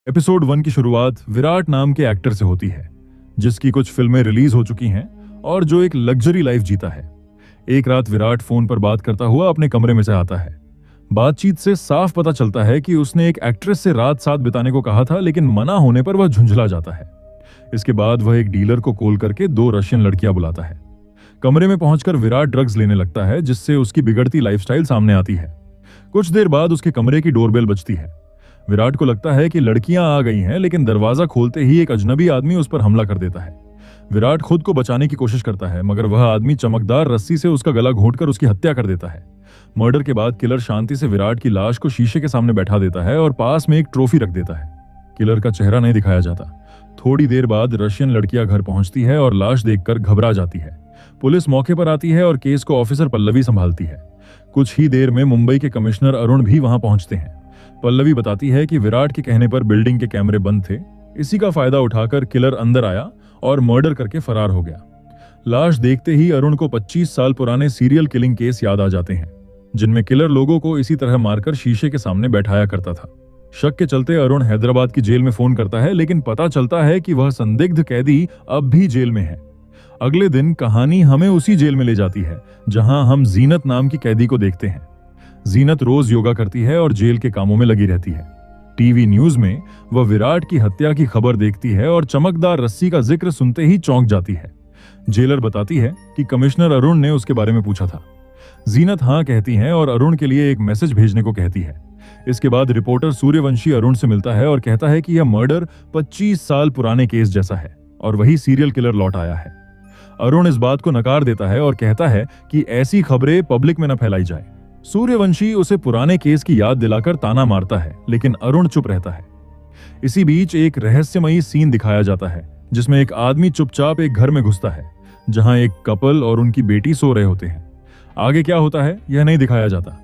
Episode 1 की शुरुआत विराट नाम के एक्टर से होती है, जिसकी कुछ फिल्में रिलीज हो चुकी हैं और जो एक लग्जरी लाइफ जीता है। एक रात विराट फोन पर बात करता हुआ अपने कमरे में से आता है। बातचीत से साफ पता चलता है कि उसने एक एक्ट्रेस से रात साथ बिताने को कहा था, लेकिन मना होने पर वह झुंझला जाता है। इसके बाद वह एक डीलर को कॉल करके 2 रशियन लड़कियां बुलाता है। कमरे में पहुंचकर विराट ड्रग्स लेने लगता है, जिससे उसकी बिगड़ती लाइफस्टाइल सामने आती है। कुछ देर बाद उसके कमरे की डोरबेल बजती है। विराट को लगता है कि लड़कियां आ गई हैं, लेकिन दरवाजा खोलते ही एक अजनबी आदमी उस पर हमला कर देता है। विराट खुद को बचाने की कोशिश करता है, मगर वह आदमी चमकदार रस्सी से उसका गला घोंटकर उसकी हत्या कर देता है। मर्डर के बाद किलर शांति से विराट की लाश को शीशे के सामने बैठा देता है और पास में एक ट्रॉफी रख देता है। किलर का चेहरा नहीं दिखाया जाता। थोड़ी देर बाद रशियन लड़कियां घर पहुंचती है और लाश देखकर घबरा जाती है। पुलिस मौके पर आती है और केस को ऑफिसर पल्लवी संभालती है। कुछ ही देर में मुंबई के कमिश्नर अरुण भी वहां पहुंचते हैं। पल्लवी बताती है कि विराट के कहने पर बिल्डिंग के कैमरे बंद थे। इसी का फायदा उठाकर किलर अंदर आया और मर्डर करके फरार हो गया। लाश देखते ही अरुण को 25 साल पुराने सीरियल किलिंग केस याद आ जाते हैं, जिनमें किलर लोगों को इसी तरह मारकर शीशे के सामने बैठाया करता था। शक के चलते अरुण हैदराबाद की जेल में फोन करता है, लेकिन पता चलता है कि वह संदिग्ध कैदी अब भी जेल में है। अगले दिन कहानी हमें उसी जेल में ले जाती है, जहां हम जीनत नाम की कैदी को देखते हैं। जीनत रोज योगा करती है और जेल के कामों में लगी रहती है। टीवी न्यूज में वह विराट की हत्या की खबर देखती है और चमकदार रस्सी का जिक्र सुनते ही चौंक जाती है। जेलर बताती है कि कमिश्नर अरुण ने उसके बारे में पूछा था। जीनत हाँ कहती है और अरुण के लिए एक मैसेज भेजने को कहती है। इसके बाद रिपोर्टर सूर्यवंशी अरुण से मिलता है और कहता है कि यह मर्डर 25 साल पुराने केस जैसा है और वही सीरियल किलर लौट आया है। अरुण इस बात को नकार देता है और कहता है कि ऐसी खबरें पब्लिक में न फैलाई जाए। सूर्यवंशी उसे पुराने केस की याद दिलाकर ताना मारता है, लेकिन अरुण चुप रहता है। इसी बीच एक रहस्यमयी सीन दिखाया जाता है, जिसमें एक आदमी चुपचाप एक घर में घुसता है, जहां एक कपल और उनकी बेटी सो रहे होते हैं। आगे क्या होता है यह नहीं दिखाया जाता।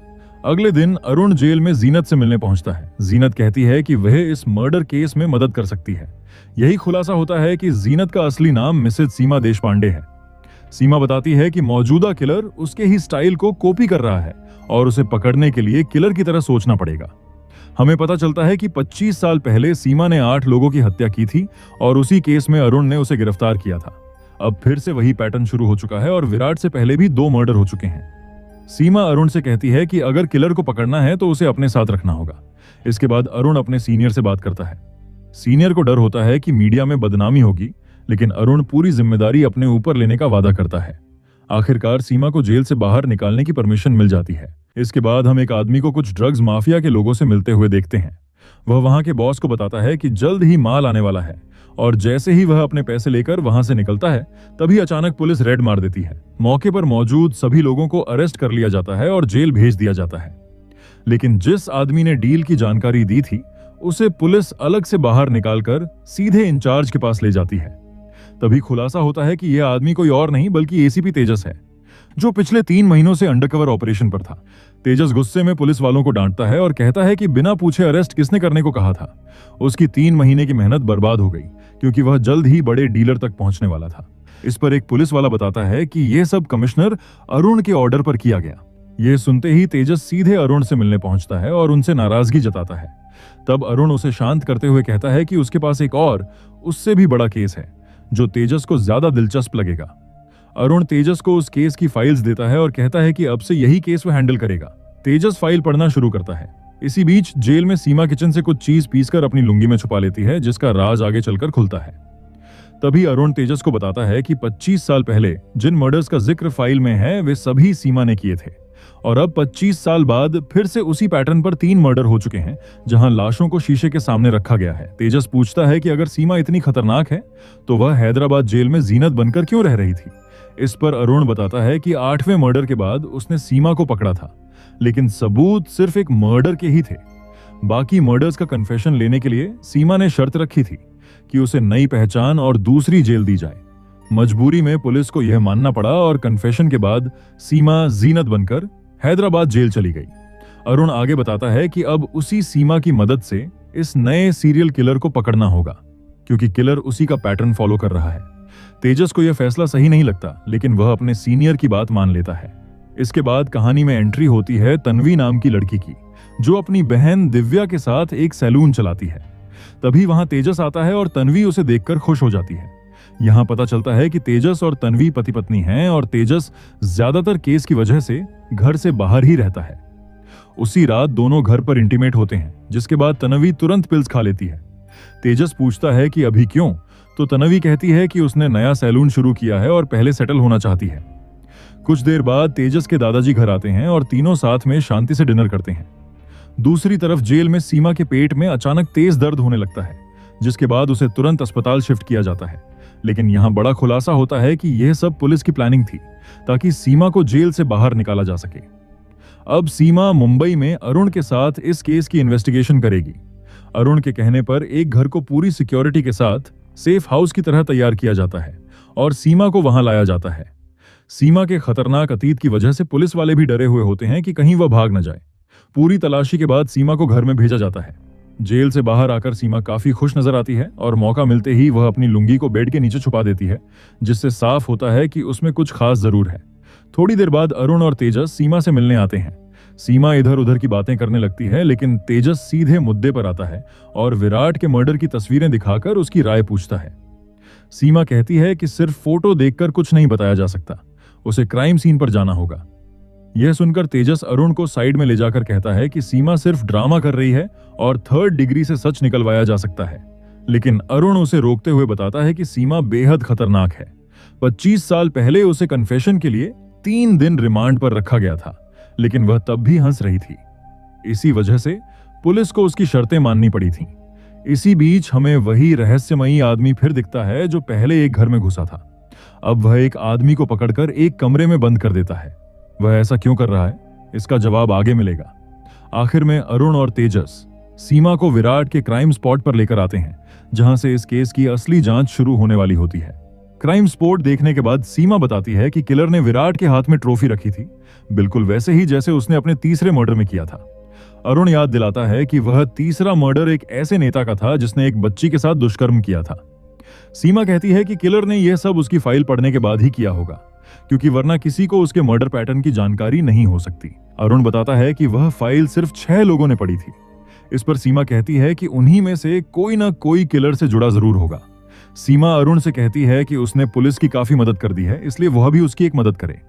अगले दिन अरुण जेल में जीनत से मिलने पहुंचता है। जीनत कहती है कि वह इस मर्डर केस में मदद कर सकती है। यही खुलासा होता है कि जीनत का असली नाम मिसेज सीमा देशपांडे है। सीमा बताती है कि मौजूदा किलर उसके ही स्टाइल को कॉपी कर रहा है और उसे पकड़ने के लिए किलर की तरह सोचना पड़ेगा। हमें पता चलता है कि 25 साल पहले सीमा ने 8 लोगों की हत्या की थी और उसी केस में अरुण ने उसे गिरफ्तार किया था। अब फिर से वही पैटर्न शुरू हो चुका है और विराट से पहले भी 2 मर्डर हो चुके हैं। सीमा अरुण से कहती है कि अगर किलर को पकड़ना है तो उसे अपने साथ रखना होगा। इसके बाद अरुण अपने सीनियर से बात करता है। सीनियर को डर होता है कि मीडिया में बदनामी होगी, लेकिन अरुण पूरी जिम्मेदारी अपने ऊपर लेने का वादा करता है। आखिरकार सीमा को जेल से बाहर निकालने की परमिशन मिल जाती है। इसके बाद हम एक आदमी को कुछ ड्रग्स माफिया के लोगों से मिलते हुए देखते हैं। वह वहां के बॉस को बताता है कि जल्द ही माल आने वाला है, और जैसे ही वह अपने पैसे लेकर वहां से निकलता है, तभी अचानक पुलिस रेड मार देती है। मौके पर मौजूद सभी लोगों को अरेस्ट कर लिया जाता है और जेल भेज दिया जाता है। लेकिन जिस आदमी ने डील की जानकारी दी थी, उसे पुलिस अलग से बाहर निकालकर सीधे इंचार्ज के पास ले जाती है। तभी खुलासा होता है कि यह आदमी कोई और नहीं बल्कि एसीपी तेजस है, जो पिछले 3 महीनों से अंडरकवर ऑपरेशन पर था। तेजस गुस्से में पुलिस वालों को डांटता है और कहता है कि बिना पूछे अरेस्ट किसने करने को कहा था। उसकी 3 महीने की मेहनत बर्बाद हो गई, क्योंकि वह जल्द ही बड़े डीलर तक पहुंचने वाला था। इस पर एक पुलिस वाला बताता है कि यह सब कमिश्नर अरुण के ऑर्डर पर किया गया। यह सुनते ही तेजस सीधे अरुण से मिलने पहुंचता है और उनसे नाराजगी जताता है। तब अरुण उसे शांत करते हुए कहता है कि उसके पास एक और उससे भी बड़ा केस है, जो तेजस को ज्यादा दिलचस्प लगेगा। अरुण तेजस को उस केस की फाइल्स देता है और कहता है कि अब से यही केस वह हैंडल करेगा। तेजस फाइल पढ़ना शुरू करता है। इसी बीच जेल में सीमा किचन से कुछ चीज पीसकर अपनी लुंगी में छुपा लेती है, जिसका राज आगे चलकर खुलता है। तभी अरुण तेजस को बताता है कि 25 साल पहले जिन मर्डर्स का जिक्र फाइल में है, वे सभी सीमा ने किए थे, और अब 25 साल बाद फिर से उसी पैटर्न पर 3 मर्डर हो चुके हैं, जहां लाशों को शीशे के सामने रखा गया है। तेजस पूछता है कि अगर सीमा इतनी खतरनाक है, तो वह हैदराबाद जेल में जीनत बनकर क्यों रह रही थी। इस पर अरुण बताता है कि 8वें मर्डर के बाद उसने सीमा को पकड़ा था, लेकिन सबूत सिर्फ एक मर्डर के ही थे। बाकी मर्डर्स का कन्फेशन लेने के लिए सीमा ने शर्त रखी थी कि उसे नई पहचान और दूसरी जेल दी जाए। मजबूरी में पुलिस को यह मानना पड़ा और कन्फेशन के बाद सीमा जीनत बनकर हैदराबाद जेल चली गई। अरुण आगे बताता है कि अब उसी सीमा की मदद से इस नए सीरियल किलर को पकड़ना होगा, क्योंकि किलर उसी का पैटर्न फॉलो कर रहा है। तेजस को यह फैसला सही नहीं लगता, लेकिन वह अपने सीनियर की बात मान लेता है। इसके बाद कहानी में एंट्री होती है तन्वी नाम की लड़की की, जो अपनी बहन दिव्या के साथ एक सैलून चलाती है। तभी वहां तेजस आता है और तन्वी उसे देखकर खुश हो जाती है। यहां पता चलता है कि तेजस और तन्वी पति पत्नी हैं और तेजस ज्यादातर केस की वजह से घर से बाहर ही रहता है। उसी रात दोनों घर पर इंटीमेट होते हैं, जिसके बाद तन्वी तुरंत पिल्स खा लेती है। तेजस पूछता है कि अभी क्यों, तो तन्वी कहती है कि उसने नया सैलून शुरू किया है और पहले सेटल होना चाहती है। कुछ देर बाद तेजस के दादाजी घर आते हैं और तीनों साथ में शांति से डिनर करते हैं। दूसरी तरफ जेल में सीमा के पेट में अचानक तेज दर्द होने लगता है, जिसके बाद उसे तुरंत अस्पताल शिफ्ट किया जाता है। लेकिन यहां बड़ा खुलासा होता है कि यह सब पुलिस की प्लानिंग थी, ताकि सीमा को जेल से बाहर निकाला जा सके। अब सीमा मुंबई में अरुण के साथ इस केस की इन्वेस्टिगेशन करेगी। अरुण के कहने पर एक घर को पूरी सिक्योरिटी के साथ सेफ हाउस की तरह तैयार किया जाता है और सीमा को वहां लाया जाता है। सीमा के खतरनाक अतीत की वजह से पुलिस वाले भी डरे हुए होते हैं कि कहीं वह भाग न जाए। पूरी तलाशी के बाद सीमा को घर में भेजा जाता है। जेल से बाहर आकर सीमा काफी खुश नजर आती है और मौका मिलते ही वह अपनी लुंगी को बेड के नीचे छुपा देती है, जिससे साफ होता है कि उसमें कुछ खास जरूर है। थोड़ी देर बाद अरुण और तेजस सीमा से मिलने आते हैं। सीमा इधर उधर की बातें करने लगती है, लेकिन तेजस सीधे मुद्दे पर आता है और विराट के मर्डर की तस्वीरें दिखाकर उसकी राय पूछता है। सीमा कहती है कि सिर्फ फोटो देखकर कुछ नहीं बताया जा सकता, उसे क्राइम सीन पर जाना होगा। यह सुनकर तेजस अरुण को साइड में ले जाकर कहता है कि सीमा सिर्फ ड्रामा कर रही है और 3rd डिग्री से सच निकलवाया जा सकता है। लेकिन अरुण उसे रोकते हुए बताता है कि सीमा बेहद खतरनाक है। 25 साल पहले उसे कन्फेशन के लिए 3 दिन रिमांड पर रखा गया था, लेकिन वह तब भी हंस रही थी। इसी वजह से पुलिस को उसकी शर्तें माननी पड़ी थीं। इसी बीच हमें वही रहस्यमयी आदमी फिर दिखता है जो पहले एक घर में घुसा था। अब वह एक आदमी को पकड़कर एक कमरे में बंद कर देता है। वह ऐसा क्यों कर रहा है, इसका जवाब आगे मिलेगा। आखिर में अरुण और तेजस सीमा को विराट के क्राइम स्पॉट पर लेकर आते हैं, जहां से इस केस की असली जांच शुरू होने वाली होती है। क्राइम स्पॉट देखने के बाद सीमा बताती है कि किलर ने विराट के हाथ में ट्रॉफी रखी थी, बिल्कुल वैसे ही जैसे उसने अपने तीसरे मर्डर में किया था। अरुण याद दिलाता है कि वह तीसरा मर्डर एक ऐसे नेता का था जिसने एक बच्ची के साथ दुष्कर्म किया था। सीमा कहती है कि किलर ने यह सब उसकी फाइल पढ़ने के बाद ही किया होगा, क्योंकि वरना किसी को उसके मर्डर पैटर्न की जानकारी नहीं हो सकती। अरुण बताता है कि वह फाइल सिर्फ 6 लोगों ने पढ़ी थी। इस पर सीमा कहती है कि उन्हीं में से कोई ना कोई किलर से जुड़ा जरूर होगा। सीमा अरुण से कहती है कि उसने पुलिस की काफी मदद कर दी है, इसलिए वह भी उसकी एक मदद करे।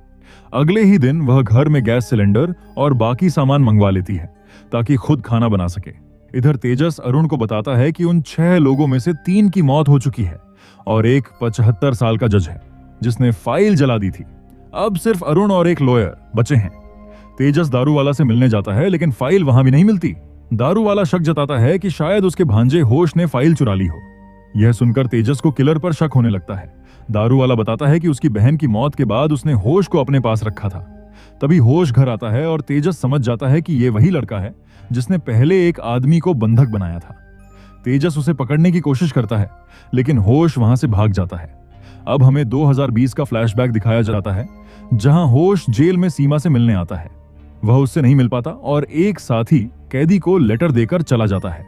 अगले ही दिन वह घर में गैस सिलेंडर और बाकी सामान मंगवा लेती है, ताकि खुद खाना बना सके। इधर तेजस अरुण को बताता है कि उन 6 लोगों में से 3 की मौत हो चुकी है और एक 75 साल का जज है, जिसने फाइल जला दी थी। अब सिर्फ अरुण और एक लॉयर बचे हैं। तेजस दारूवाला से मिलने जाता है, लेकिन फाइल वहां भी नहीं मिलती। दारूवाला शक जताता है कि शायद उसके भांजे होश ने फाइल चुरा ली हो। यह सुनकर तेजस को किलर पर शक होने लगता है। दारूवाला बताता है कि उसकी बहन की मौत के बाद उसने होश को अपने पास रखा था। तभी होश घर आता है और तेजस समझ जाता है कि यह वही लड़का है जिसने पहले एक आदमी को बंधक बनाया था। तेजस उसे पकड़ने की कोशिश करता है, लेकिन होश वहां से भाग जाता है। अब हमें 2020 का फ्लैशबैक दिखाया जाता है, जहां होश जेल में सीमा से मिलने आता है। वह उससे नहीं मिल पाता और एक साथी कैदी को लेटर देकर चला जाता है।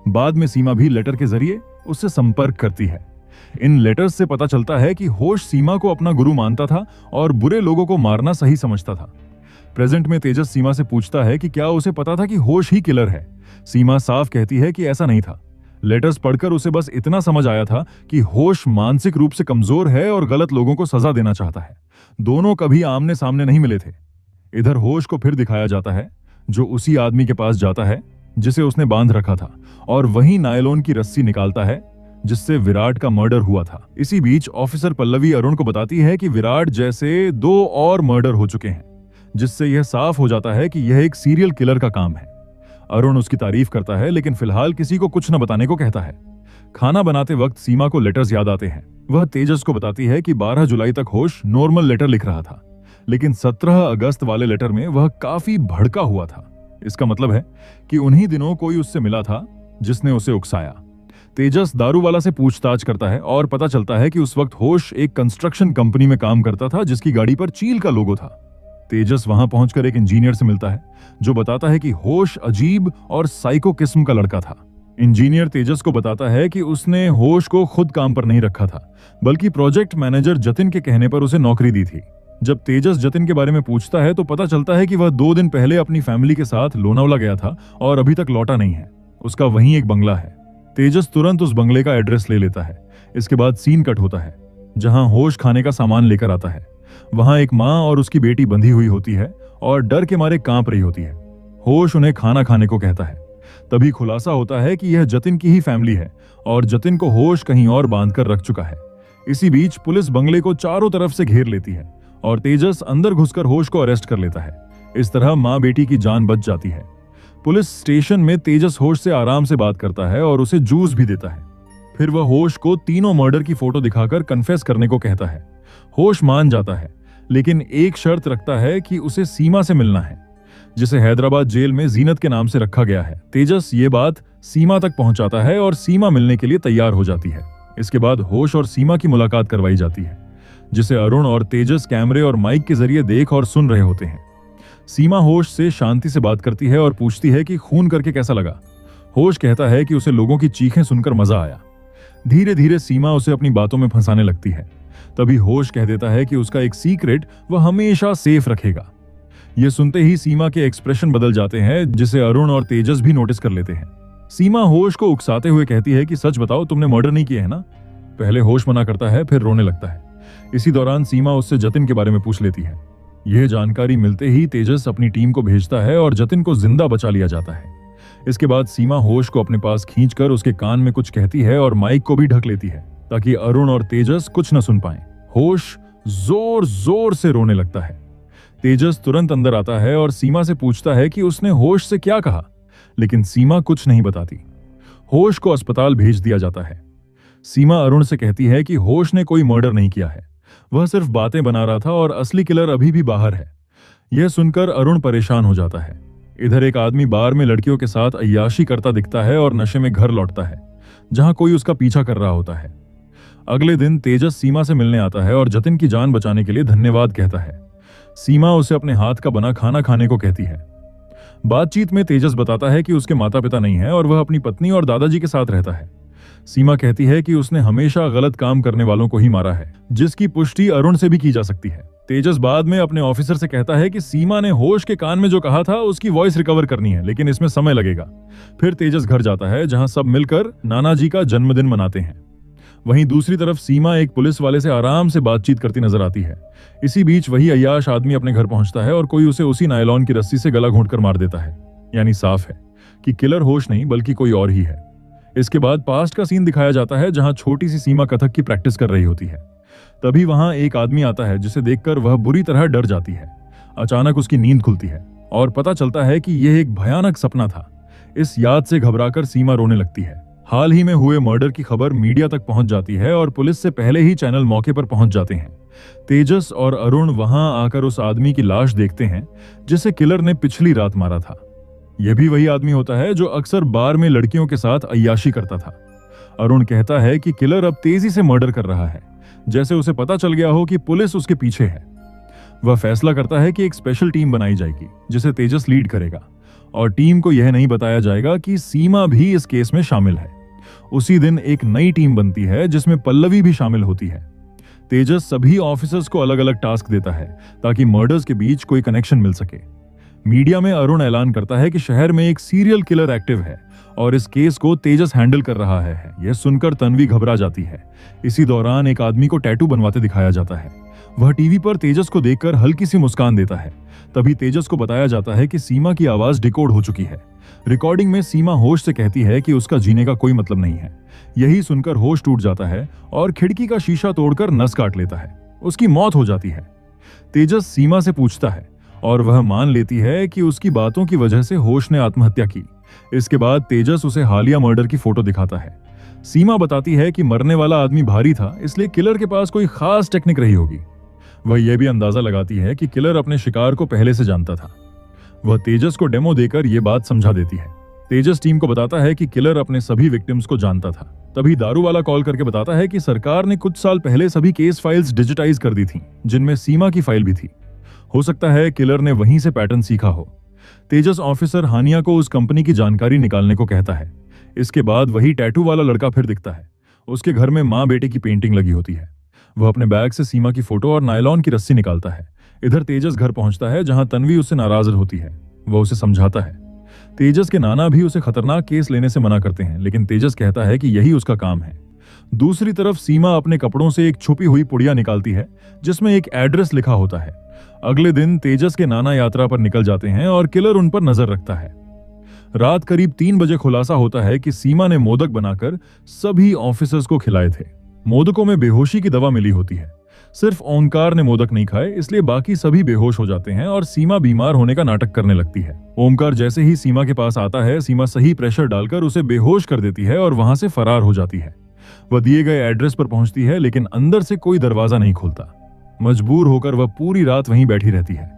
बाद में सीमा भी लेटर के जरिए उससे संपर्क करती है। इन लेटर्स से पता चलता है कि होश सीमा को अपना गुरु मानता था और बुरे लोगों को मारना सही समझता था। प्रेजेंट में तेजस सीमा से पूछता है कि क्या उसे पता था कि होश ही किलर है। सीमा साफ कहती है कि ऐसा नहीं था। लेटर्स पढ़कर उसे बस इतना समझ आया था कि होश मानसिक रूप से कमजोर है और गलत लोगों को सजा देना चाहता है। दोनों कभी आमने सामने नहीं मिले थे। इधर होश को फिर दिखाया जाता है, जो उसी आदमी के पास जाता है जिसे उसने बांध रखा था, और वही नायलॉन की रस्सी निकालता है जिससे विराट का मर्डर हुआ था। इसी बीच ऑफिसर पल्लवी अरुण को बताती है कि विराट जैसे 2 और मर्डर हो चुके हैं, जिससे यह साफ हो जाता है कि यह एक सीरियल किलर का काम है। अरुण उसकी तारीफ करता है, लेकिन फिलहाल किसी को कुछ न बताने को कहता है। खाना बनाते वक्त सीमा को लेटर्स याद आते हैं। वह तेजस को बताती है कि 12 जुलाई तक होश नॉर्मल लेटर लिख रहा था, लेकिन 17 अगस्त वाले लेटर में वह काफी भड़का हुआ था। इसका मतलब है कि उन्हीं दिनों कोई उससे मिला था जिसने उसे उकसाया। तेजस दारूवाला से पूछताछ करता है और पता चलता है कि उस वक्त होश एक कंस्ट्रक्शन कंपनी में काम करता था, जिसकी गाड़ी पर चील का लोगो था। तेजस वहां पहुंचकर एक इंजीनियर से मिलता है, जो बताता है कि होश अजीब और साइको किस्म का लड़का था। इंजीनियर तेजस को बताता है कि उसने होश को खुद काम पर नहीं रखा था, बल्कि प्रोजेक्ट मैनेजर जतिन के कहने पर उसे नौकरी दी थी। जब तेजस जतिन के बारे में पूछता है तो पता चलता है कि वह 2 दिन पहले अपनी फैमिली के साथ लोनावला गया था और अभी तक लौटा नहीं है। उसका वहीं एक बंगला है। तेजस तुरंत उस बंगले का एड्रेस ले लेता है। इसके बाद सीन कट होता है, जहां होश खाने का सामान लेकर आता है। वहां एक माँ और उसकी बेटी बंधी हुई होती है और डर के मारे कांप रही होती है। होश उन्हें खाना खाने को कहता है। तभी खुलासा होता है कि यह जतिन की ही फैमिली है और जतिन को होश कहीं और बांधकर रख चुका है। इसी बीच पुलिस बंगले को चारों तरफ से घेर लेती है और तेजस अंदर घुसकर होश को अरेस्ट कर लेता है। इस तरह माँ बेटी की जान बच जाती है। पुलिस स्टेशन में तेजस होश से आराम से बात करता है और उसे जूस भी देता है। फिर वह होश को तीनों मर्डर की फोटो दिखाकर कन्फेस करने को कहता है। होश मान जाता है, लेकिन एक शर्त रखता है कि उसे सीमा से मिलना है, जिसे हैदराबाद जेल में जीनत के नाम से रखा गया है। तेजस ये बात सीमा तक पहुंचाता है और सीमा मिलने के लिए तैयार हो जाती है। इसके बाद होश और सीमा की मुलाकात करवाई जाती है, जिसे अरुण और तेजस कैमरे और माइक के जरिए देख और सुन रहे होते हैं। सीमा होश से शांति से बात करती है और पूछती है कि खून करके कैसा लगा। होश कहता है कि उसे लोगों की चीखें सुनकर मजा आया। धीरे धीरे सीमा उसे अपनी बातों में फंसाने लगती है। तभी होश कह देता है कि उसका एक सीक्रेट वह हमेशा सेफ रखेगा। यह सुनते ही सीमा के एक्सप्रेशन बदल जाते हैं, जिसे अरुण और तेजस भी नोटिस कर लेते हैं। सीमा होश को उकसाते हुए कहती है कि सच बताओ, तुमने मर्डर नहीं किया है ना। पहले होश मना करता है, फिर रोने लगता है। इसी दौरान सीमा उससे जतिन के बारे में पूछ लेती है। यह जानकारी मिलते ही तेजस अपनी टीम को भेजता है और जतिन को जिंदा बचा लिया जाता है। इसके बाद सीमा होश को अपने पास खींचकर उसके कान में कुछ कहती है और माइक को भी ढक लेती है, ताकि अरुण और तेजस कुछ न सुन पाएं। होश जोर जोर से रोने लगता है। तेजस तुरंत अंदर आता है और सीमा से पूछता है कि उसने होश से क्या कहा, लेकिन सीमा कुछ नहीं बताती। होश को अस्पताल भेज दिया जाता है। सीमा अरुण से कहती है कि होश ने कोई मर्डर नहीं किया है, वह सिर्फ बातें बना रहा था और असली किलर अभी भी बाहर है। यह सुनकर अरुण परेशान हो जाता है। इधर एक आदमी बार में लड़कियों के साथ अय्याशी करता दिखता है और नशे में घर लौटता है, जहां कोई उसका पीछा कर रहा होता है। अगले दिन तेजस सीमा से मिलने आता है और जतिन की जान बचाने के लिए धन्यवाद कहता है। सीमा उसे अपने हाथ का बना खाना खाने को कहती है। बातचीत में तेजस बताता है कि उसके माता पिता नहीं है और वह अपनी पत्नी और दादाजी के साथ रहता है। सीमा कहती है कि उसने हमेशा गलत काम करने वालों को ही मारा है, जिसकी पुष्टि अरुण से भी की जा सकती है। तेजस बाद में अपने ऑफिसर से कहता है कि सीमा ने होश के कान में जो कहा था उसकी वॉइस रिकवर करनी है, लेकिन इसमें समय लगेगा। फिर तेजस घर जाता है, जहां सब मिलकर नाना जी का जन्मदिन मनाते हैं। वहीं दूसरी तरफ सीमा एक पुलिस वाले से आराम से बातचीत करती नजर आती है। इसी बीच वही अय्याश आदमी अपने घर पहुंचता है और कोई उसे उसी नायलॉन की रस्सी से गला घोंटकर मार देता है। यानी साफ है कि किलर होश नहीं बल्कि कोई और ही है। इसके बाद पास्ट का सीन दिखाया जाता है, जहां छोटी सी सीमा कथक की प्रैक्टिस कर रही होती है। तभी वहां एक आदमी आता है, जिसे देखकर वह बुरी तरह डर जाती है। अचानक उसकी नींद खुलती है और पता चलता है कि यह एक भयानक सपना था। इस याद से घबराकर सीमा रोने लगती है। हाल ही में हुए मर्डर की खबर मीडिया तक पहुंच जाती है और पुलिस से पहले ही चैनल मौके पर पहुंच जाते हैं। तेजस और अरुण वहां आकर उस आदमी की लाश देखते हैं, जिसे किलर ने पिछली रात मारा था। यह भी वही आदमी होता है जो अक्सर बार में लड़कियों के साथ अय्याशी करता था। अरुण कहता है कि किलर अब तेजी से मर्डर कर रहा है, जैसे उसे पता चल गया हो कि पुलिस उसके पीछे है। वह फैसला करता है कि एक स्पेशल टीम बनाई जाएगी, जिसे तेजस लीड करेगा, और टीम को यह नहीं बताया जाएगा कि सीमा भी इस केस में शामिल है। उसी दिन एक नई टीम बनती है, जिसमें पल्लवी भी शामिल होती है। तेजस सभी ऑफिसर्स को अलग अलग टास्क देता है, ताकि मर्डर्स के बीच कोई कनेक्शन मिल सके। मीडिया में अरुण ऐलान करता है कि शहर में एक सीरियल किलर एक्टिव है और इस केस को तेजस हैंडल कर रहा है। यह सुनकर तन्वी घबरा जाती है। इसी दौरान एक आदमी को टैटू बनवाते दिखाया जाता है। वह टीवी पर तेजस को देखकर हल्की सी मुस्कान देता है। तभी तेजस को बताया जाता है कि सीमा की आवाज डिकोड हो चुकी है। रिकॉर्डिंग में सीमा होश से कहती है कि उसका जीने का कोई मतलब नहीं है। यही सुनकर होश टूट जाता है और खिड़की का शीशा तोड़कर नस काट लेता है। उसकी मौत हो जाती है। तेजस सीमा से पूछता है और वह मान लेती है कि उसकी बातों की वजह से होश ने आत्महत्या की। इसके बाद तेजस उसे हालिया मर्डर की फोटो दिखाता है। सीमा बताती है कि मरने वाला आदमी भारी था, इसलिए किलर के पास कोई खास टेक्निक रही होगी। वह यह भी अंदाजा लगाती है कि किलर अपने शिकार को पहले से जानता था। वह तेजस को डेमो देकर यह बात समझा देती है। तेजस टीम को बताता है कि किलर अपने सभी विक्टिम्स को जानता था। तभी दारू वाला कॉल करके बताता है कि सरकार ने कुछ साल पहले सभी केस फाइल्स डिजिटाइज कर दी थी, जिनमें सीमा की फाइल भी थी। हो सकता है किलर ने वहीं से पैटर्न सीखा हो। तेजस ऑफिसर हानिया को उस कंपनी की जानकारी निकालने को कहता है। इसके बाद वही टैटू वाला लड़का फिर दिखता है। उसके घर में माँ बेटे की पेंटिंग लगी होती है। वह अपने बैग से सीमा की फोटो और नायलॉन की रस्सी निकालता है। इधर तेजस घर पहुंचता है, जहां तन्वी उससे नाराज होती है। वह उसे समझाता है। तेजस के नाना भी उसे खतरनाक केस लेने से मना करते हैं, लेकिन तेजस कहता है कि यही उसका काम है। दूसरी तरफ सीमा अपने कपड़ों से एक छुपी हुई पुड़िया निकालती है जिसमें एक एड्रेस लिखा होता है। अगले दिन तेजस के नाना यात्रा पर निकल जाते हैं और किलर उन पर नजर रखता है। रात करीब 3 बजे खुलासा होता है कि सीमा ने मोदक बनाकर सभी ऑफिसर्स को खिलाए थे। मोदकों में बेहोशी की दवा मिली होती है। सिर्फ ओमकार ने मोदक नहीं खाए, इसलिए बाकी सभी बेहोश हो जाते हैं और सीमा बीमार होने का नाटक करने लगती है। ओमकार जैसे ही सीमा के पास आता है, सीमा सही प्रेशर डालकर उसे बेहोश कर देती है और वहां से फरार हो जाती है। वह दिए गए एड्रेस पर पहुंचती है, लेकिन अंदर से कोई दरवाजा नहीं खुलता। मजबूर होकर वह पूरी रात वहीं बैठी रहती है।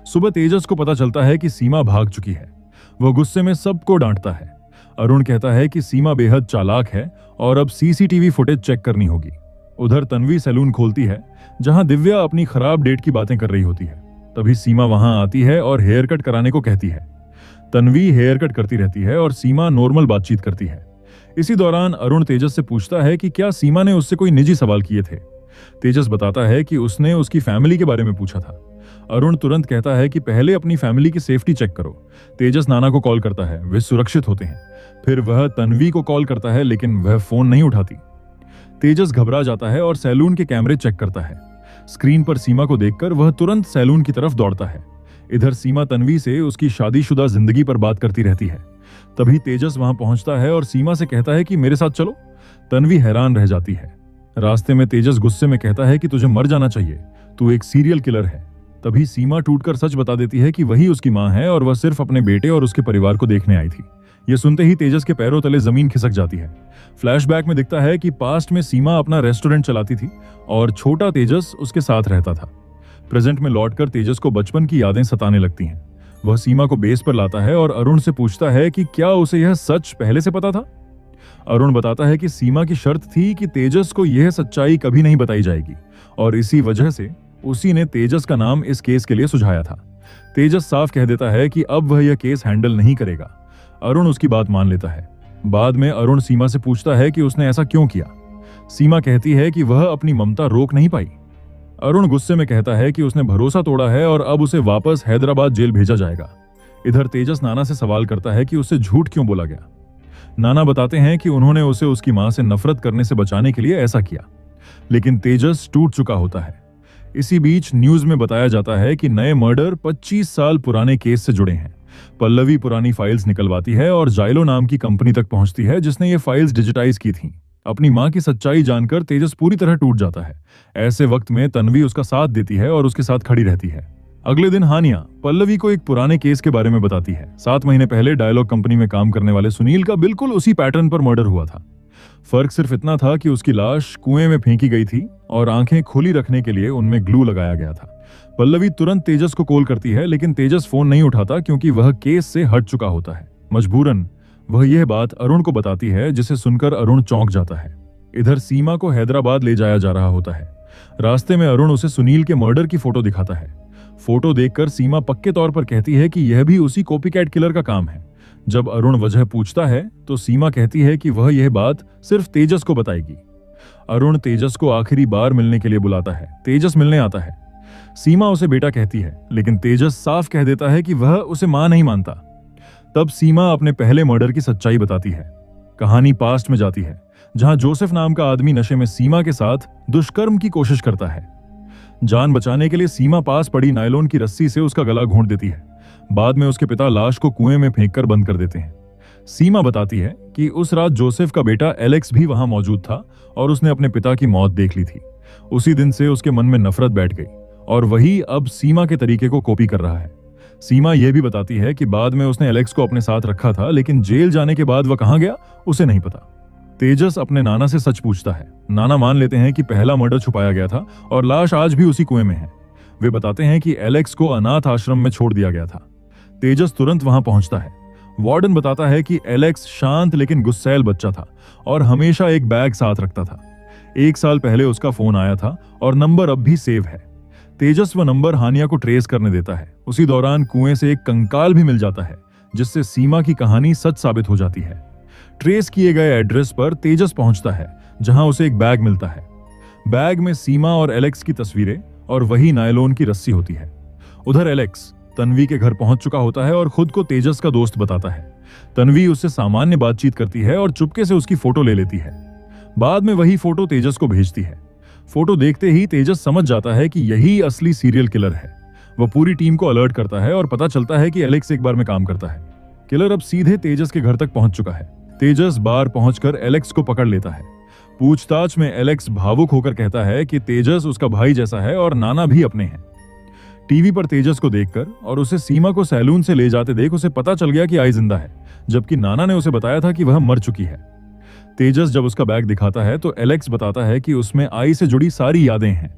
सुबह तेजस को पता चलता है कि सीमा भाग चुकी है। वह गुस्से में सबको डांटता है। अरुण कहता है कि सीमा बेहद चालाक है और अब सीसीटीवी फुटेज चेक करनी होगी। उधर तन्वी सैलून खोलती है जहां दिव्या अपनी खराब डेट की बातें कर रही होती है। तभी सीमा वहां आती है और हेयर कट कराने को कहती है। तन्वी हेयर कट करती रहती है और सीमा नॉर्मल बातचीत करती है। इसी दौरान अरुण तेजस से पूछता है कि क्या सीमा ने उससे कोई निजी सवाल किए थे। तेजस बताता है कि उसने उसकी फैमिली के बारे में पूछा था। अरुण तुरंत कहता है कि पहले अपनी फैमिली की सेफ्टी चेक करो। तेजस नाना को कॉल करता है, वे सुरक्षित होते हैं। फिर वह तन्वी को कॉल करता है, लेकिन वह फोन नहीं उठाती। तेजस घबरा जाता है और सैलून के कैमरे चेक करता है। स्क्रीन पर सीमा को देखकर वह तुरंत सैलून की तरफ दौड़ता है। इधर सीमा तन्वी से उसकी शादीशुदा जिंदगी पर बात करती रहती है। तभी तेजस वहां पहुंचता है और सीमा से कहता है कि मेरे साथ चलो। तन्वी हैरान रह जाती है। रास्ते में तेजस गुस्से में कहता है कि तुझे मर जाना चाहिए, तू एक सीरियल किलर है। तभी सीमा टूटकर सच बता देती है कि वही उसकी मां है और वह सिर्फ अपने बेटे और उसके परिवार को देखने आई थी। यह सुनते ही तेजस के पैरों तले जमीन खिसक जाती है। फ्लैशबैक में दिखता है कि पास्ट में सीमा अपना रेस्टोरेंट चलाती थी और छोटा तेजस उसके साथ रहता था। प्रेजेंट में लौटकर तेजस को बचपन की यादें सताने लगती हैं। वह सीमा को बेस पर लाता है और अरुण से पूछता है कि क्या उसे यह सच पहले से पता था। अरुण बताता है कि सीमा की शर्त थी कि तेजस को यह सच्चाई कभी नहीं बताई जाएगी और इसी वजह से उसी ने तेजस का नाम इस केस के लिए सुझाया था। तेजस साफ कह देता है कि अब वह यह केस हैंडल नहीं करेगा। अरुण उसकी बात मान लेता है। बाद में अरुण सीमा से पूछता है कि उसने ऐसा क्यों किया। सीमा कहती है कि वह अपनी ममता रोक नहीं पाई। अरुण गुस्से में कहता है कि उसने भरोसा तोड़ा है और अब उसे वापस हैदराबाद जेल भेजा जाएगा। इधर तेजस नाना से सवाल करता है कि उसे झूठ क्यों बोला गया। नाना बताते हैं कि उन्होंने उसे उसकी मां से नफरत करने से बचाने के लिए ऐसा किया, लेकिन तेजस टूट चुका होता है। इसी बीच न्यूज में बताया जाता है कि नए मर्डर 25 साल पुराने केस से जुड़े हैं। पल्लवी पुरानी फाइल्स निकलवाती है और जाइलो नाम की कंपनी तक पहुंचती है जिसने ये फाइल्स डिजिटाइज की थी। अपनी मां की सच्चाई जानकर तेजस पूरी तरह टूट जाता है। ऐसे वक्त में तन्वी उसका साथ देती है और उसके साथ खड़ी रहती है। अगले दिन हानिया पल्लवी को एक पुराने केस के बारे में बताती है। 7 महीने पहले डायलॉग कंपनी में काम करने वाले सुनील का बिल्कुल उसी पैटर्न पर मर्डर हुआ था। फर्क सिर्फ इतना था कि उसकी लाश कुएं में फेंकी गई थी और आंखें खुली रखने के लिए उनमें ग्लू लगाया गया था। पल्लवी तुरंत तेजस को कॉल करती है, लेकिन तेजस फोन नहीं उठाता क्योंकि वह केस से हट चुका होता है। मजबूरन वह यह बात अरुण को बताती है, जिसे सुनकर अरुण चौंक जाता है। इधर सीमा को हैदराबाद ले जाया जा रहा होता है। रास्ते में अरुण उसे सुनील के मर्डर की फोटो दिखाता है। फोटो देखकर सीमा पक्के तौर पर कहती है कि यह भी उसी कॉपीकैट किलर का काम है। जब अरुण वजह पूछता है तो सीमा कहती है कि वह यह बात सिर्फ तेजस को बताएगी। अरुण तेजस को आखिरी बार मिलने के लिए बुलाता है। तेजस मिलने आता है। सीमा उसे बेटा कहती है, लेकिन तेजस साफ कह देता है कि वह उसे मां नहीं मानता। तब सीमा अपने पहले मर्डर की सच्चाई बताती है। कहानी पास्ट में जाती है, जहां जोसेफ नाम का आदमी नशे में सीमा के साथ दुष्कर्म की कोशिश करता है। जान बचाने के लिए सीमा पास पड़ी नायलॉन की रस्सी से उसका गला घोंट देती है। बाद में उसके पिता लाश को कुएं में फेंककर बंद कर देते हैं। सीमा बताती है कि उस रात जोसेफ का बेटा एलेक्स भी वहां मौजूद था और उसने अपने पिता की मौत देख ली थी। उसी दिन से उसके मन में नफरत बैठ गई और वही अब सीमा के तरीके को कॉपी कर रहा है। सीमा यह भी बताती है कि बाद में उसने एलेक्स को अपने साथ रखा था, लेकिन जेल जाने के बाद वह कहां गया उसे नहीं पता। तेजस अपने नाना से सच पूछता है। नाना मान लेते हैं कि पहला मर्डर छुपाया गया था और लाश आज भी उसी कुएं में है। वे बताते हैं कि एलेक्स को अनाथ आश्रम में छोड़ दिया गया था। तेजस तुरंत वहां पहुंचता है। वार्डन बताता है कि एलेक्स शांत लेकिन गुस्सैल बच्चा था और हमेशा एक बैग साथ रखता था। 1 साल पहले उसका फोन आया था और नंबर अब भी सेव है। तेजस वह नंबर हानिया को ट्रेस करने देता है। उसी दौरान कुएं से एक कंकाल भी मिल जाता है, जिससे सीमा की कहानी सच साबित हो जाती है। ट्रेस किए गए एड्रेस पर तेजस पहुंचता है, जहां उसे एक बैग मिलता है। बैग में सीमा और एलेक्स की तस्वीरें और वही नायलॉन की रस्सी होती है। उधर एलेक्स तन्वी के घर पहुंच चुका होता है और खुद को तेजस का दोस्त बताता है। तन्वी उससे सामान्य बातचीत करती है और चुपके से उसकी फोटो ले लेती है। बाद में वही फोटो तेजस को भेजती है। फोटो देखते ही तेजस समझ जाता है कि यही असली सीरियल किलर है। वह पूरी टीम को अलर्ट करता है और पता चलता है कि एलेक्स एक बार में काम करता है। किलर अब सीधे तेजस के घर तक पहुंच चुका है। तेजस बार पहुंचकर एलेक्स को पकड़ लेता है। पूछताछ में एलेक्स भावुक होकर कहता है कि तेजस उसका भाई जैसा है और नाना भी अपने हैं। टीवी पर तेजस को देखकर और उसे सीमा को सैलून से ले जाते देख उसे पता चल गया कि आई जिंदा है, जबकि नाना ने उसे बताया था कि वह मर चुकी है। तेजस जब उसका बैग दिखाता है तो एलेक्स बताता है कि उसमें आई से जुड़ी सारी यादें हैं।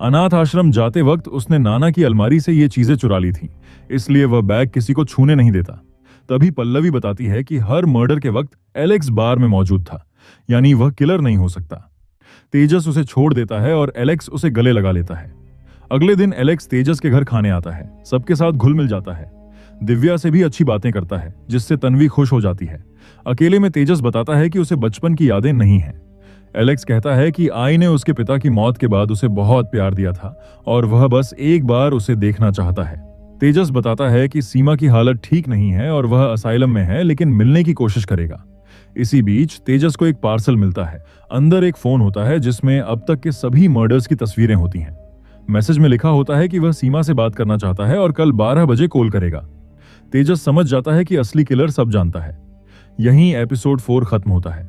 अनाथ आश्रम जाते वक्त उसने नाना की अलमारी से ये चीजें चुरा ली थी, इसलिए वह बैग किसी को छूने नहीं देता। तभी पल्लवी बताती है कि हर मर्डर के वक्त एलेक्स बार में मौजूद था, यानी वह किलर नहीं हो सकता। तेजस उसे छोड़ देता है और एलेक्स उसे गले लगा लेता है। अगले दिन एलेक्स तेजस के घर खाने आता है, सबके साथ घुल मिल जाता है। दिव्या से भी अच्छी बातें करता है, जिससे तन्वी खुश हो जाती है। अकेले में तेजस बताता है कि उसे बचपन की यादें नहीं हैं। एलेक्स कहता है कि आई ने उसके पिता की मौत के बाद उसे बहुत प्यार दिया था और वह बस एक बार उसे देखना चाहता है। तेजस बताता है कि सीमा की हालत ठीक नहीं है और वह असाइलम में है, लेकिन मिलने की कोशिश करेगा। इसी बीच तेजस को एक पार्सल मिलता है। अंदर एक फोन होता है जिसमें अब तक के सभी मर्डर्स की तस्वीरें होती हैं। मैसेज में लिखा होता है कि वह सीमा से बात करना चाहता है और कल 12 बजे कॉल करेगा। तेजस समझ जाता है कि असली किलर सब जानता है। यहीं एपिसोड 4 खत्म होता है।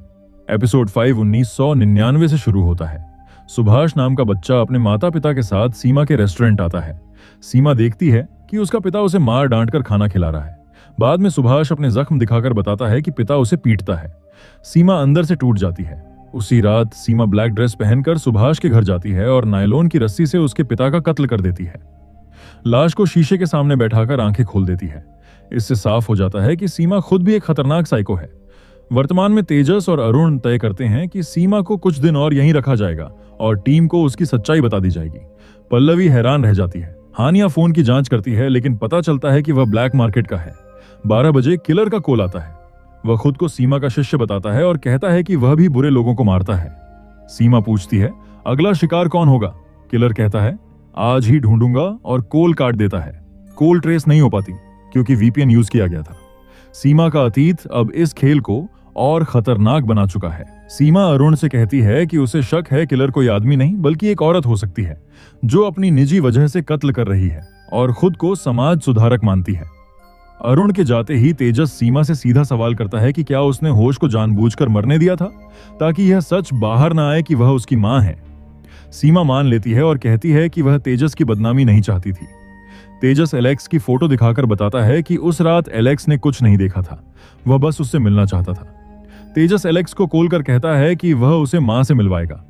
एपिसोड 5 1999 से शुरू होता है। सुभाष नाम का बच्चा अपने माता पिता के साथ सीमा के रेस्टोरेंट आता है। सीमा देखती है कि उसका पिता उसे मार डांट कर खाना खिला रहा है। बाद में सुभाष अपने जख्म दिखाकर बताता है कि पिता उसे पीटता है। सीमा अंदर से टूट जाती है। उसी रात सीमा ब्लैक ड्रेस पहनकर सुभाष के घर जाती है और नायलॉन की रस्सी से उसके पिता का कत्ल कर देती है। लाश को शीशे के सामने बैठाकर आंखें खोल देती है। इससे साफ हो जाता है कि सीमा खुद भी एक खतरनाक साइको है। वर्तमान में तेजस और अरुण तय करते हैं कि सीमा को कुछ दिन और यहीं रखा जाएगा और टीम को उसकी सच्चाई बता दी जाएगी। पल्लवी हैरान रह जाती है। हानिया फोन की जांच करती है, लेकिन पता चलता है कि वह ब्लैक मार्केट का है। 12 बजे किलर का कॉल आता है। वह खुद को सीमा का शिष्य बताता है और कहता है कि वह भी बुरे लोगों को मारता है। सीमा पूछती है, अगला शिकार कौन होगा? किलर कहता है, आज ही ढूंढूंगा, और कॉल काट देता है। कॉल ट्रेस नहीं हो पाती क्योंकि वीपीएन यूज किया गया था। सीमा का अतीत अब इस खेल को और खतरनाक बना चुका है। सीमा अरुण से कहती है कि उसे शक है किलर कोई आदमी नहीं बल्कि एक औरत हो सकती है, जो अपनी निजी वजह से कत्ल कर रही है और खुद को समाज सुधारक मानती है। अरुण के जाते ही तेजस सीमा से सीधा सवाल करता है कि क्या उसने होश को जानबूझकर मरने दिया था ताकि यह सच बाहर ना आए कि वह उसकी मां है। सीमा मान लेती है और कहती है कि वह तेजस की बदनामी नहीं चाहती थी। तेजस एलेक्स की फोटो दिखाकर बताता है कि उस रात एलेक्स ने कुछ नहीं देखा था, वह बस उससे मिलना चाहता था। तेजस एलेक्स को कॉल कर कहता है कि वह उसे मां से मिलवाएगा।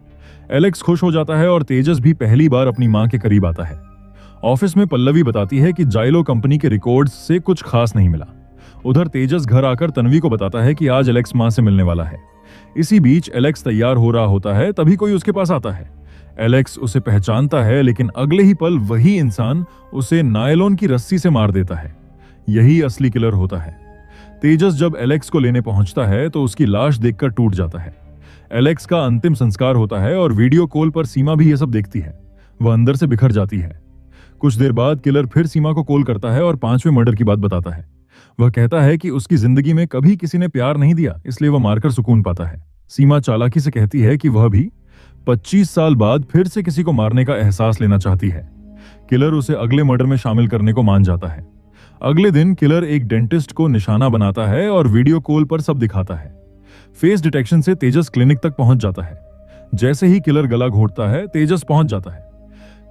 एलेक्स खुश हो जाता है और तेजस भी पहली बार अपनी मां के करीब आता है। ऑफिस में पल्लवी बताती है कि जाइलो कंपनी के रिकॉर्ड्स से कुछ खास नहीं मिला। उधर तेजस घर आकर तन्वी को बताता है कि आज एलेक्स मां से मिलने वाला है। इसी बीच एलेक्स तैयार हो रहा होता है, तभी कोई उसके पास आता है। एलेक्स उसे पहचानता है, लेकिन अगले ही पल वही इंसान उसे नायलॉन की रस्सी से मार देता है। यही असली किलर होता है। तेजस जब एलेक्स को लेने पहुंचता है तो उसकी लाश देखकर टूट जाता है। एलेक्स का अंतिम संस्कार होता है और वीडियो कॉल पर सीमा भी यह सब देखती है। वह अंदर से बिखर जाती है। कुछ देर बाद किलर फिर सीमा को कॉल करता है और 5वें मर्डर की बात बताता है। वह कहता है कि उसकी जिंदगी में कभी किसी ने प्यार नहीं दिया, इसलिए वह मारकर सुकून पाता है। सीमा चालाकी से कहती है कि वह भी 25 साल बाद फिर से किसी को मारने का एहसास लेना चाहती है। किलर उसे अगले मर्डर में शामिल करने को मान जाता है। अगले दिन किलर एक डेंटिस्ट को निशाना बनाता है और वीडियो कॉल पर सब दिखाता है। फेस डिटेक्शन से तेजस क्लिनिक तक पहुंच जाता है। जैसे ही किलर गला घोंटता है, तेजस पहुंच जाता है।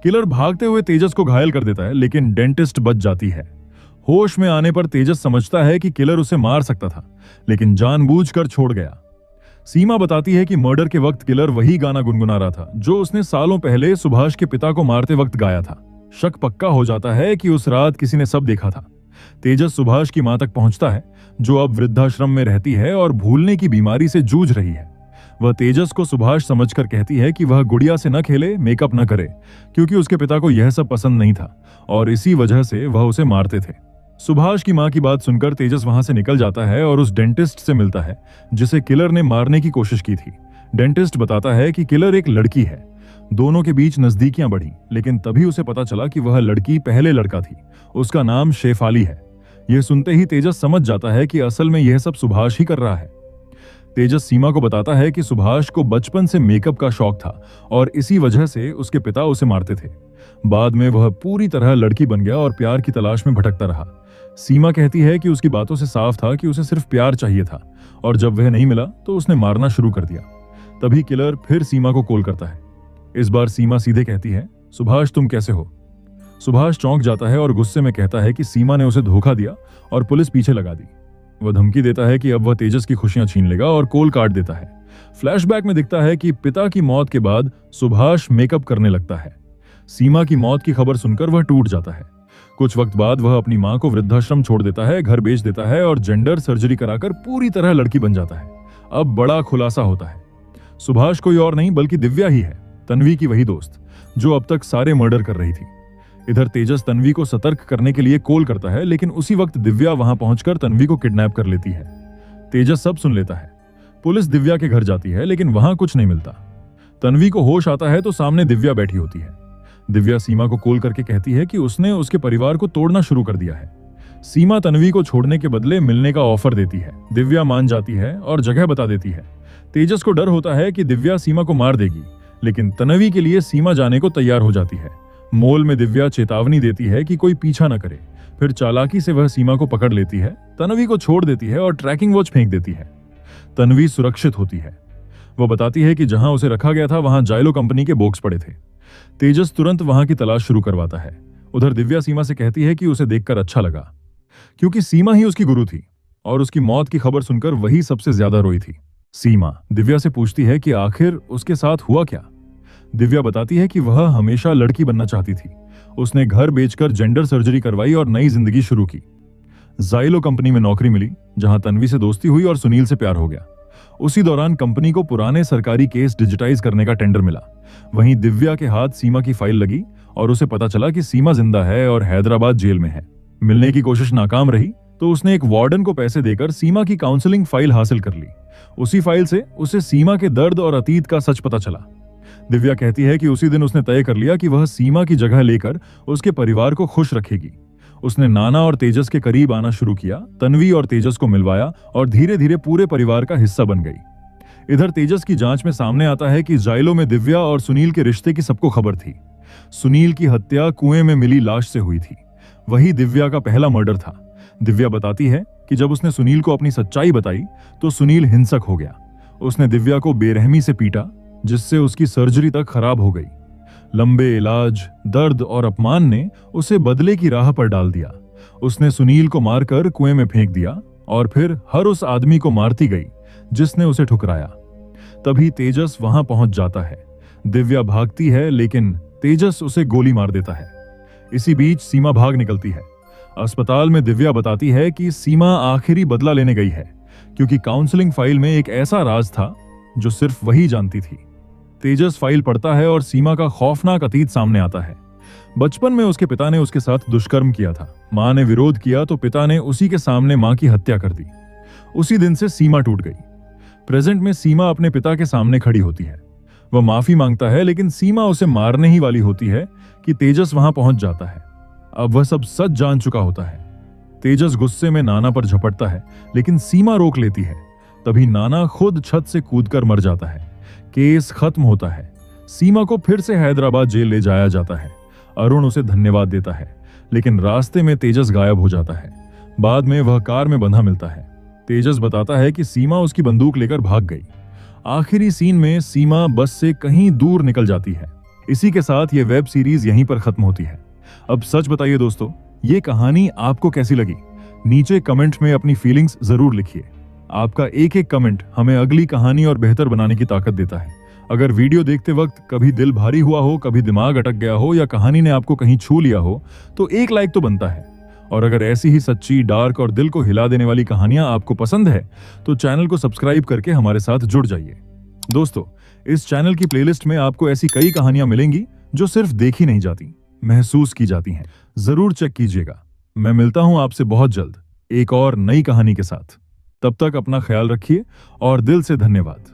किलर भागते हुए तेजस को घायल कर देता है, लेकिन डेंटिस्ट बच जाती है। होश में आने पर तेजस समझता है कि किलर उसे मार सकता था, लेकिन जानबूझकर छोड़ गया। सीमा बताती है कि मर्डर के वक्त किलर वही गाना गुनगुना रहा था जो उसने सालों पहले सुभाष के पिता को मारते वक्त गाया था। शक पक्का हो जाता है कि उस रात किसी ने सब देखा था। तेजस सुभाष की मां तक पहुंचता है, जो अब वृद्धाश्रम में रहती है और भूलने की बीमारी से जूझ रही है। वह तेजस को सुभाष समझकर कहती है कि वह गुड़िया से न खेले, मेकअप न करे, क्योंकि उसके पिता को यह सब पसंद नहीं था और इसी वजह से वह उसे मारते थे। सुभाष की मां की बात सुनकर तेजस वहां से निकल जाता है और उस डेंटिस्ट से मिलता है जिसे किलर ने मारने की कोशिश की थी। डेंटिस्ट बताता है कि किलर एक लड़की है, दोनों के बीच नजदीकियां बढ़ी, लेकिन तभी उसे पता चला कि वह लड़की पहले लड़का थी। उसका नाम शेफाली है। यह सुनते ही तेजस समझ जाता है कि असल में यह सब सुभाष ही कर रहा है। तेजस सीमा को बताता है कि सुभाष को बचपन से मेकअप का शौक था और इसी वजह से उसके पिता उसे मारते थे। बाद में वह पूरी तरह लड़की बन गया और प्यार की तलाश में भटकता रहा। सीमा कहती है कि उसकी बातों से साफ था कि उसे सिर्फ प्यार चाहिए था और जब वह नहीं मिला तो उसने मारना शुरू कर दिया। तभी किलर फिर सीमा को कॉल करता है। इस बार सीमा सीधे कहती है, सुभाष तुम कैसे हो? सुभाष चौंक जाता है और गुस्से में कहता है कि सीमा ने उसे धोखा दिया और पुलिस पीछे लगा दी। वह धमकी देता है कि अब वह तेजस की खुशियां छीन लेगा और कॉल काट देता है। फ्लैशबैक में दिखता है कि पिता की मौत के बाद सुभाष मेकअप करने लगता है। सीमा की मौत की खबर सुनकर वह टूट जाता है। कुछ वक्त बाद वह अपनी मां को वृद्धाश्रम छोड़ देता है, घर बेच देता है और जेंडर सर्जरी कराकर पूरी तरह लड़की बन जाता है। अब बड़ा खुलासा होता है। सुभाष कोई और नहीं बल्कि दिव्या ही है, तन्वी की वही दोस्त जो अब तक सारे मर्डर कर रही थी। इधर तेजस तन्वी को सतर्क करने के लिए कॉल करता है, लेकिन उसी वक्त दिव्या वहां पहुंचकर तन्वी को किडनैप कर लेती है। तेजस सब सुन लेता है। पुलिस दिव्या के घर जाती है, लेकिन वहां कुछ नहीं मिलता। तन्वी को होश आता है तो सामने दिव्या बैठी होती है। दिव्या सीमा को कॉल करके कहती है कि उसने उसके परिवार को तोड़ना शुरू कर दिया है। सीमा तन्वी को छोड़ने के बदले मिलने का ऑफर देती है। दिव्या मान जाती है और जगह बता देती है। तेजस को डर होता है कि दिव्या सीमा को मार देगी, लेकिन तन्वी के लिए सीमा जाने को तैयार हो जाती है। मॉल में दिव्या चेतावनी देती है कि कोई पीछा न करे। फिर चालाकी से वह सीमा को पकड़ लेती है, तन्वी को छोड़ देती है और ट्रैकिंग वॉच फेंक देती है। तन्वी सुरक्षित होती है। वह बताती है कि जहां उसे रखा गया था वहां जाइलो कंपनी के बॉक्स पड़े थे। तेजस तुरंत वहां की तलाश शुरू करवाता है। उधर दिव्या सीमा से कहती है कि उसे देखकर अच्छा लगा, क्योंकि सीमा ही उसकी गुरु थी और उसकी मौत की खबर सुनकर वही सबसे ज्यादा रोई थी। सीमा दिव्या से पूछती है कि आखिर उसके साथ हुआ क्या। दिव्या बताती है कि वह हमेशा लड़की बनना चाहती थी। उसने घर बेचकर जेंडर सर्जरी करवाई और नई जिंदगी शुरू की। जाइलो कंपनी में नौकरी मिली, जहां तन्वी से दोस्ती हुई और सुनील से प्यार हो गया। उसी दौरान कंपनी को पुराने सरकारी केस डिजिटाइज करने का टेंडर मिला। वहीं दिव्या के हाथ सीमा की फाइल लगी और उसे पता चला कि सीमा जिंदा है और हैदराबाद जेल में है। मिलने की कोशिश नाकाम रही तो उसने एक वार्डन को पैसे देकर सीमा की काउंसलिंग फाइल हासिल कर ली। उसी फाइल से उसे सीमा के दर्द और अतीत का सच पता चला। दिव्या कहती है कि उसी दिन उसने तय कर लिया कि वह सीमा की जगह लेकर उसके परिवार को खुश रखेगी। उसने नाना और तेजस के करीब आना शुरू किया, तन्वी और तेजस को मिलवाया और धीरे धीरे पूरे परिवार का हिस्सा बन गई। इधर तेजस की जांच में सामने आता है कि जाइलो में दिव्या और सुनील के रिश्ते की सबको खबर थी। सुनील की हत्या कुएं में मिली लाश से हुई थी। वही दिव्या का पहला मर्डर था। दिव्या बताती है कि जब उसने सुनील को अपनी सच्चाई बताई तो सुनील हिंसक हो गया। उसने दिव्या को बेरहमी से पीटा, जिससे उसकी सर्जरी तक खराब हो गई। लंबे इलाज, दर्द और अपमान ने उसे बदले की राह पर डाल दिया। उसने सुनील को मारकर कुएं में फेंक दिया और फिर हर उस आदमी को मारती गई जिसने उसे ठुकराया। तभी तेजस वहां पहुंच जाता है। दिव्या भागती है, लेकिन तेजस उसे गोली मार देता है। इसी बीच सीमा भाग निकलती है। अस्पताल में दिव्या बताती है कि सीमा आखिरी बदला लेने गई है, क्योंकि काउंसलिंग फाइल में एक ऐसा राज था जो सिर्फ वही जानती थी। तेजस फाइल पढ़ता है और सीमा का खौफनाक अतीत सामने आता है। बचपन में उसके पिता ने उसके साथ दुष्कर्म किया था। मां ने विरोध किया तो पिता ने उसी के सामने मां की हत्या कर दी। उसी दिन से सीमा टूट गई। प्रेजेंट में सीमा अपने पिता के सामने खड़ी होती है। वह माफी मांगता है, लेकिन सीमा उसे मारने ही वाली होती है कि तेजस वहां पहुंच जाता है। अब वह सब सच जान चुका होता है। तेजस गुस्से में नाना पर झपटता है, लेकिन सीमा रोक लेती है। तभी नाना खुद छत से कूदकर मर जाता है। केस खत्म होता है। सीमा को फिर से हैदराबाद जेल ले जाया जाता है। अरुण उसे धन्यवाद देता है, लेकिन रास्ते में तेजस गायब हो जाता है। बाद में वह कार में बंधा मिलता है। तेजस बताता है कि सीमा उसकी बंदूक लेकर भाग गई। आखिरी सीन में सीमा बस से कहीं दूर निकल जाती है। इसी के साथ यह वेब सीरीज यहीं पर खत्म होती है। अब सच बताइए दोस्तों, ये कहानी आपको कैसी लगी? नीचे कमेंट में अपनी फीलिंग्स जरूर लिखिए। आपका एक एक कमेंट हमें अगली कहानी और बेहतर बनाने की ताकत देता है। अगर वीडियो देखते वक्त कभी दिल भारी हुआ हो, कभी दिमाग अटक गया हो या कहानी ने आपको कहीं छू लिया हो, तो एक लाइक तो बनता है। और अगर ऐसी ही सच्ची, डार्क और दिल को हिला देने वाली कहानियां आपको पसंद है तो चैनल को सब्सक्राइब करके हमारे साथ जुड़ जाइए। दोस्तों, इस चैनल की प्लेलिस्ट में आपको ऐसी कई कहानियां मिलेंगी जो सिर्फ देखी नहीं जाती, महसूस की जाती हैं। जरूर चेक कीजिएगा। मैं मिलता हूं आपसे बहुत जल्द एक और नई कहानी के साथ। तब तक अपना ख्याल रखिए और दिल से धन्यवाद।